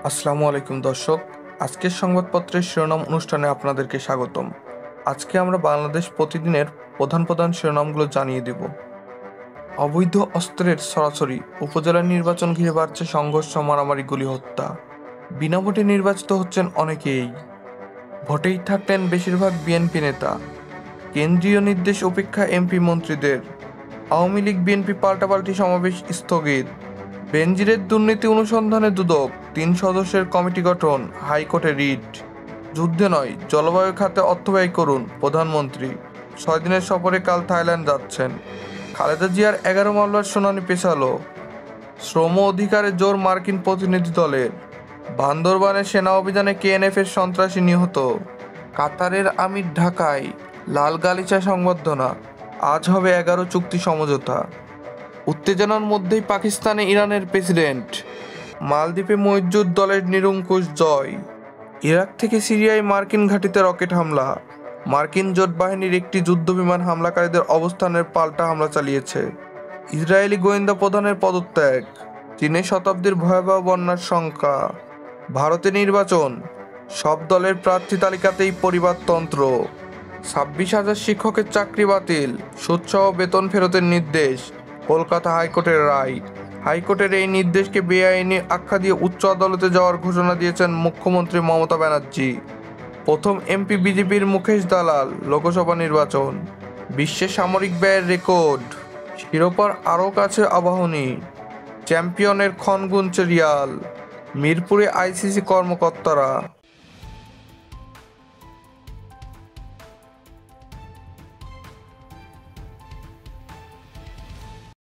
আসসালামু আলাইকুম দর্শক। আজকের সংবাদপত্রের শিরোনাম অনুষ্ঠানে আপনাদেরকে স্বাগতম। আজকে আমরা বাংলাদেশ প্রতিদিনের প্রধান প্রধান শিরোনামগুলো জানিয়ে দেব। অবৈধ অস্ত্রের সরাসরি উপজেলা নির্বাচন ঘিরে বাড়ছে সংঘর্ষ, মারামারি, গুলি, হত্যা। বিনা ভোটে নির্বাচিত হচ্ছেন অনেকেই, ভোটেই থাকলেন বেশিরভাগ বিএনপি নেতা। কেন্দ্রীয় নির্দেশ উপেক্ষা এমপি মন্ত্রীদের। আওয়ামী লীগ বিএনপি পাল্টাপাল্টি সমাবেশ স্থগিত। বেনজিরের দুর্নীতি অনুসন্ধানে দুদক ৩ সদস্যের কমিটি গঠন, হাইকোর্টে রিট। যুদ্ধে নয়, জলবায়ু খাতে অর্থ ব্যয় করুন প্রধানমন্ত্রী। ৬ দিনের সফরে কাল থাইল্যান্ড যাচ্ছেন। খালেদা জিয়ার ১১ মামলার শুনানি পেছালো। শ্রম অধিকারে জোর মার্কিন প্রতিনিধি দলের। বান্দরবানে সেনা অভিযানে কেএনএফের সন্ত্রাসী নিহত। কাতারের আমির ঢাকায়, লাল গালিচা সংবর্ধনা। আজ হবে ১১ চুক্তি সমঝোতা। উত্তেজনার মধ্যেই পাকিস্তানে ইরানের প্রেসিডেন্ট। মালদ্বীপে মইজুদ দলের নিরঙ্কুশ জয়। ইরাক থেকে সিরিয়ায় মার্কিন ঘাঁটিতে রকেট হামলা। মার্কিন জোট বাহিনীর একটি যুদ্ধবিমান হামলাকারীদের অবস্থানের পাল্টা হামলা চালিয়েছে। ইসরায়েলি গোয়েন্দা প্রধানের পদত্যাগ। চীনে শতাব্দীর ভয়াবহ বন্যার শঙ্কা। ভারতে নির্বাচন, সব দলের প্রার্থী তালিকাতেই পরিবারতন্ত্র। ২৬,০০০ শিক্ষকের চাকরি বাতিল, সুদসহ বেতন ফেরতের নির্দেশ। কলকাতা হাইকোর্টের রায়। হাইকোর্টের এই নির্দেশকে বেআইনি আখ্যা দিয়ে উচ্চ আদালতে যাওয়ার ঘোষণা দিয়েছেন মুখ্যমন্ত্রী মমতা ব্যানার্জি। প্রথম এমপি বিজেপির মুকেশ দালাল। লোকসভা নির্বাচন, বিশ্বে সামরিক ব্যয়ের রেকর্ড। শিরোপার আরও কাছে আবাহনী। চ্যাম্পিয়নের ক্ষণ গুনছে রিয়াল। মিরপুরে আইসিসি কর্মকর্তারা।